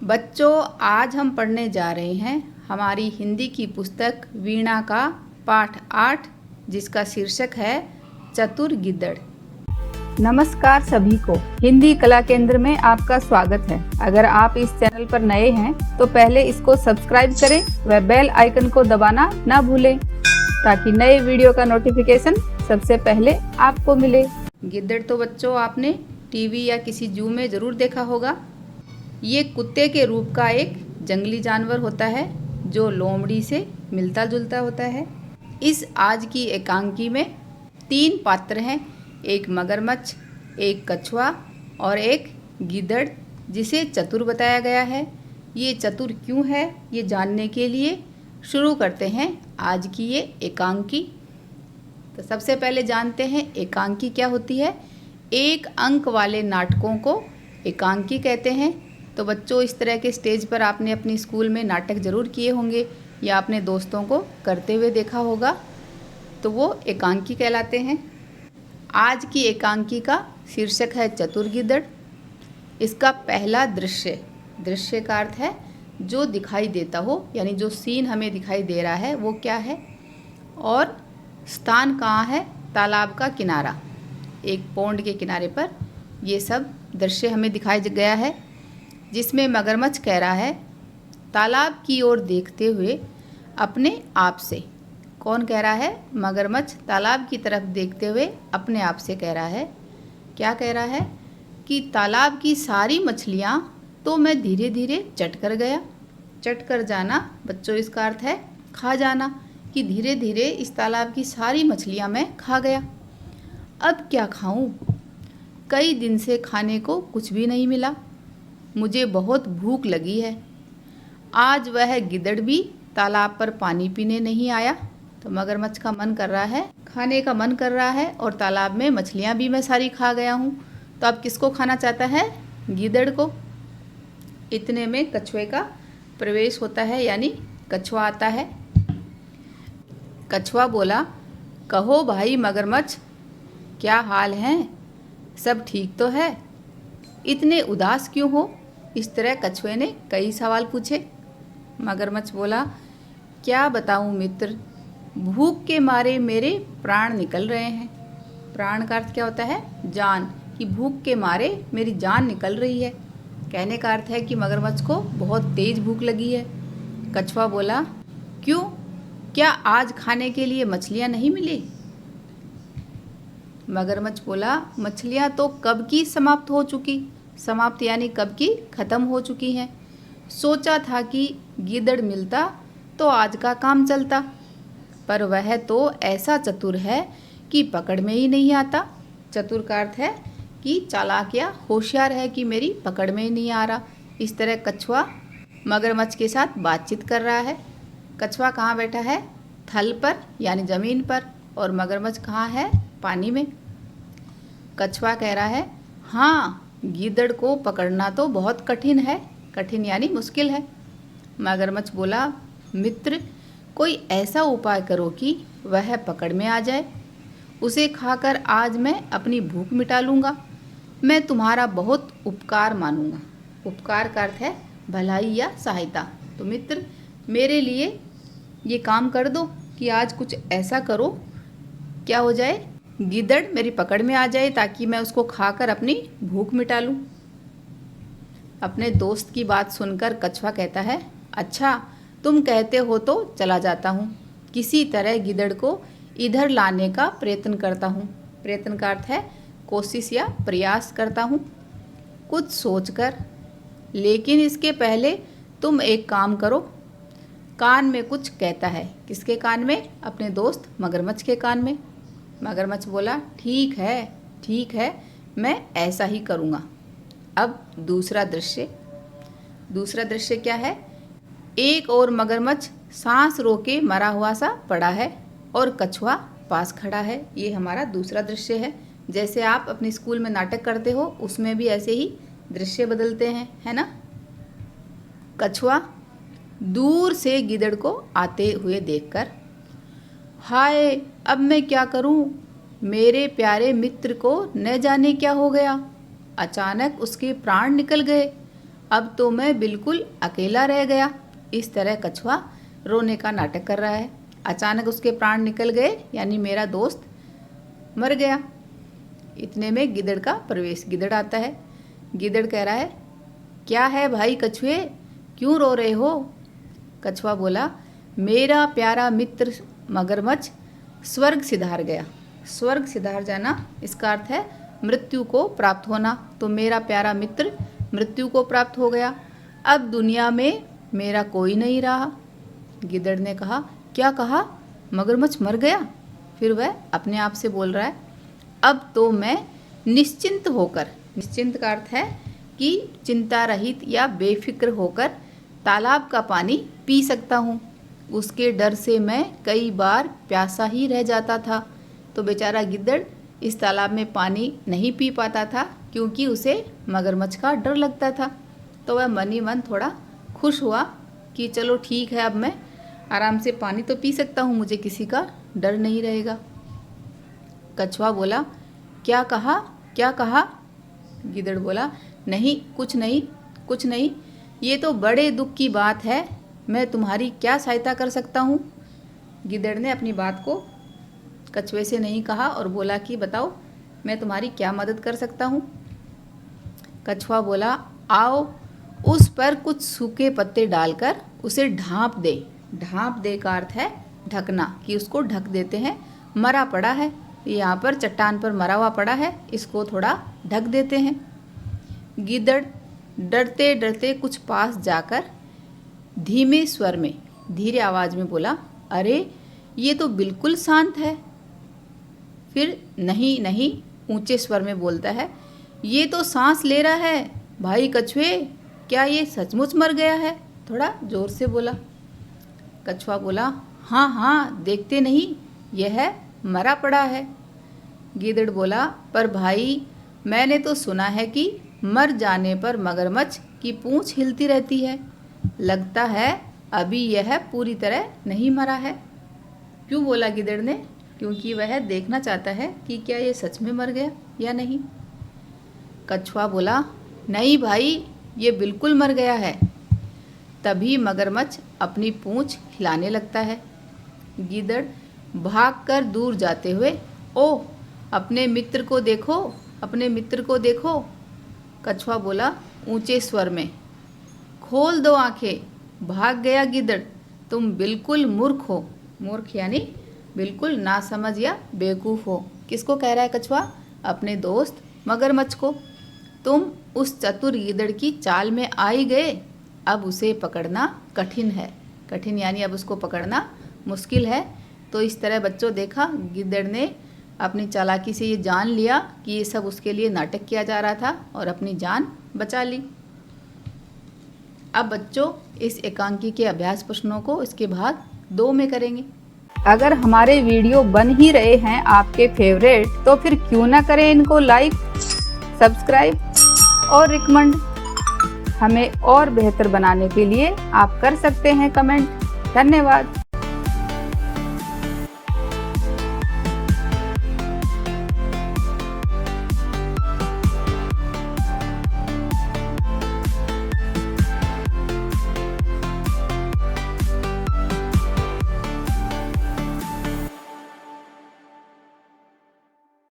बच्चों, आज हम पढ़ने जा रहे हैं हमारी हिंदी की पुस्तक वीणा का पाठ 8, जिसका शीर्षक है चतुर गिद्दड़। नमस्कार सभी को, हिंदी कला केंद्र में आपका स्वागत है। अगर आप इस चैनल पर नए हैं तो पहले इसको सब्सक्राइब करें व बेल आइकन को दबाना ना भूलें ताकि नए वीडियो का नोटिफिकेशन सबसे पहले आपको मिले। गिद्दड़ तो बच्चों आपने टीवी या किसी जू में ज़रूर देखा होगा। ये कुत्ते के रूप का एक जंगली जानवर होता है जो लोमड़ी से मिलता जुलता होता है। इस आज की एकांकी में 3 पात्र हैं, एक मगरमच्छ, एक कछुआ और एक गिद्दड़, जिसे चतुर बताया गया है। ये चतुर क्यों है, ये जानने के लिए शुरू करते हैं आज की ये एकांकी। तो सबसे पहले जानते हैं एकांकी क्या होती है। एक अंक वाले नाटकों को एकांकी कहते हैं। तो बच्चों, इस तरह के स्टेज पर आपने अपनी स्कूल में नाटक ज़रूर किए होंगे या अपने दोस्तों को करते हुए देखा होगा, तो वो एकांकी कहलाते हैं। आज की एकांकी का शीर्षक है चतुर गिद्दड़। इसका पहला दृश्य का अर्थ है जो दिखाई देता हो, यानी जो सीन हमें दिखाई दे रहा है वो क्या है। और स्थान कहाँ है, तालाब का किनारा, एक पौंड के किनारे पर ये सब दृश्य हमें दिखाया गया है, जिसमें मगरमच्छ कह रहा है तालाब की ओर देखते हुए अपने आप से। कौन कह रहा है? मगरमच्छ तालाब की तरफ देखते हुए अपने आप से कह रहा है। क्या कह रहा है कि तालाब की सारी मछलियाँ तो मैं धीरे धीरे चट कर गया। चट कर जाना बच्चों, इसका अर्थ है खा जाना, कि धीरे धीरे इस तालाब की सारी मछलियाँ मैं खा गया। अब क्या खाऊं? कई दिन से खाने को कुछ भी नहीं मिला। मुझे बहुत भूख लगी है। आज वह गिद्दड़ भी तालाब पर पानी पीने नहीं आया। तो मगरमच्छ का मन कर रहा है, खाने का मन कर रहा है, और तालाब में मछलियाँ भी मैं सारी खा गया हूँ। तो अब किसको खाना चाहता है? गिद्दड़ को। इतने में कछुए का प्रवेश होता है, यानी कछुआ आता है। कछुआ बोला, कहो भाई मगरमच्छ, क्या हाल है? सब ठीक तो है? इतने उदास क्यों हो? इस तरह कछुए ने कई सवाल पूछे। मगरमच्छ बोला, क्या बताऊं मित्र, भूख के मारे मेरे प्राण निकल रहे हैं। प्राण का अर्थ क्या होता है? जान, कि भूख के मारे मेरी जान निकल रही है। कहने का अर्थ है कि मगरमच्छ को बहुत तेज भूख लगी है। कछुआ बोला, क्यों, क्या आज खाने के लिए मछलियाँ नहीं मिली? मगरमच्छ बोला, मछलियाँ तो कब की समाप्त हो चुकी, समाप्त यानी कब की ख़त्म हो चुकी हैं। सोचा था कि गिद्दड़ मिलता तो आज का काम चलता, पर वह तो ऐसा चतुर है कि पकड़ में ही नहीं आता। चतुर का अर्थ है कि चालाक या होशियार है, कि मेरी पकड़ में ही नहीं आ रहा। इस तरह कछुआ मगरमच्छ के साथ बातचीत कर रहा है। कछुआ कहाँ बैठा है? थल पर, यानी ज़मीन पर, और मगरमच्छ कहाँ है? पानी में। कछुआ कह रहा है, हाँ, गिद्दड़ को पकड़ना तो बहुत कठिन है। कठिन यानी मुश्किल है। मगरमच्छ बोला, मित्र, कोई ऐसा उपाय करो कि वह पकड़ में आ जाए। उसे खाकर आज मैं अपनी भूख मिटा लूँगा। मैं तुम्हारा बहुत उपकार मानूंगा। उपकार का अर्थ है भलाई या सहायता। तो मित्र, मेरे लिए ये काम कर दो कि आज कुछ ऐसा करो, क्या हो जाए, गिद्दड़ मेरी पकड़ में आ जाए, ताकि मैं उसको खाकर अपनी भूख मिटा लूँ। अपने दोस्त की बात सुनकर कछुआ कहता है, अच्छा, तुम कहते हो तो चला जाता हूँ। किसी तरह गिद्दड़ को इधर लाने का प्रयत्न करता हूँ। प्रयत्न का अर्थ है कोशिश या प्रयास करता हूँ, कुछ सोचकर। लेकिन इसके पहले तुम एक काम करो। कान में कुछ कहता है। किसके कान में? अपने दोस्त मगरमच्छ के कान में। मगरमच्छ बोला, ठीक है, ठीक है, मैं ऐसा ही करूँगा। अब दूसरा दृश्य क्या है? एक और मगरमच्छ सांस रोके मरा हुआ सा पड़ा है और कछुआ पास खड़ा है। ये हमारा दूसरा दृश्य है। जैसे आप अपने स्कूल में नाटक करते हो, उसमें भी ऐसे ही दृश्य बदलते हैं, है ना। कछुआ दूर से गिद्दड़ को आते हुए देखकर, हाय, अब मैं क्या करूं? मेरे प्यारे मित्र को न जाने क्या हो गया। अचानक उसके प्राण निकल गए। अब तो मैं बिल्कुल अकेला रह गया। इस तरह कछुआ रोने का नाटक कर रहा है। अचानक उसके प्राण निकल गए, यानी मेरा दोस्त मर गया। इतने में गिद्दड़ का प्रवेश। गिद्दड़ आता है। गिद्दड़ कह रहा है, क्या है भाई कछुए, क्यों रो रहे हो? कछुआ बोला, मेरा प्यारा मित्र मगरमच्छ स्वर्ग सिधार गया। स्वर्ग सिधार जाना, इसका अर्थ है मृत्यु को प्राप्त होना। तो मेरा प्यारा मित्र मृत्यु को प्राप्त हो गया। अब दुनिया में मेरा कोई नहीं रहा। गिद्दड़ ने कहा, क्या कहा? मगरमच्छ मर गया? फिर वह अपने आप से बोल रहा है, अब तो मैं निश्चिंत होकर, निश्चिंत का अर्थ है कि चिंता रहित या बेफिक्र होकर तालाब का पानी पी सकता हूँ। उसके डर से मैं कई बार प्यासा ही रह जाता था। तो बेचारा गिद्दड़ इस तालाब में पानी नहीं पी पाता था क्योंकि उसे मगरमच्छ का डर लगता था। तो वह मन ही मन थोड़ा खुश हुआ कि चलो ठीक है, अब मैं आराम से पानी तो पी सकता हूँ, मुझे किसी का डर नहीं रहेगा। कछुआ बोला, क्या कहा, क्या कहा? गिद्दड़ बोला, नहीं कुछ नहीं, कुछ नहीं, ये तो बड़े दुख की बात है, मैं तुम्हारी क्या सहायता कर सकता हूँ? गिद्दड़ ने अपनी बात को कछुए से नहीं कहा और बोला कि बताओ मैं तुम्हारी क्या मदद कर सकता हूँ? कछुआ बोला, आओ उस पर कुछ सूखे पत्ते डालकर उसे ढाँप दे। ढाँप दे का अर्थ है ढकना, कि उसको ढक देते हैं। मरा पड़ा है, यहाँ पर चट्टान पर मरा हुआ पड़ा है, इसको थोड़ा ढक देते हैं। गिद्दड़ डरते डरते कुछ पास जाकर धीमे स्वर में, धीरे आवाज़ में बोला, अरे ये तो बिल्कुल शांत है। फिर नहीं नहीं ऊंचे स्वर में बोलता है, ये तो सांस ले रहा है। भाई कछुए, क्या ये सचमुच मर गया है? थोड़ा जोर से बोला। कछुआ बोला, हाँ हाँ, देखते नहीं यह मरा पड़ा है। गिद्दड़ बोला, पर भाई मैंने तो सुना है कि मर जाने पर मगरमच्छ की पूंछ हिलती रहती है। लगता है अभी यह पूरी तरह नहीं मरा है। क्यों बोला गिद्दड़ ने? क्योंकि वह देखना चाहता है कि क्या ये सच में मर गया या नहीं। कछुआ बोला, नहीं भाई, ये बिल्कुल मर गया है। तभी मगरमच्छ अपनी पूंछ हिलाने लगता है। गिद्दड़ भागकर दूर जाते हुए, ओह अपने मित्र को देखो, अपने मित्र को देखो। कछुआ बोला ऊंचे स्वर में, खोल दो आंखें। भाग गया गिद्दड़, तुम बिल्कुल मूर्ख हो। मूर्ख यानी बिल्कुल नासमझ या बेवकूफ़ हो। किसको कह रहा है कछुआ? अपने दोस्त मगरमच्छ को। तुम उस चतुर गिद्दड़ की चाल में आ ही गए, अब उसे पकड़ना कठिन है। कठिन यानी अब उसको पकड़ना मुश्किल है। तो इस तरह बच्चों देखा, गिद्दड़ ने अपनी चालाकी से ये जान लिया कि ये सब उसके लिए नाटक किया जा रहा था और अपनी जान बचा ली। अब बच्चों इस एकांकी के अभ्यास प्रश्नों को इसके भाग 2 में करेंगे। अगर हमारे वीडियो बन ही रहे हैं आपके फेवरेट, तो फिर क्यों ना करें इनको लाइक, सब्सक्राइब और रिकमेंड। हमें और बेहतर बनाने के लिए आप कर सकते हैं कमेंट। धन्यवाद।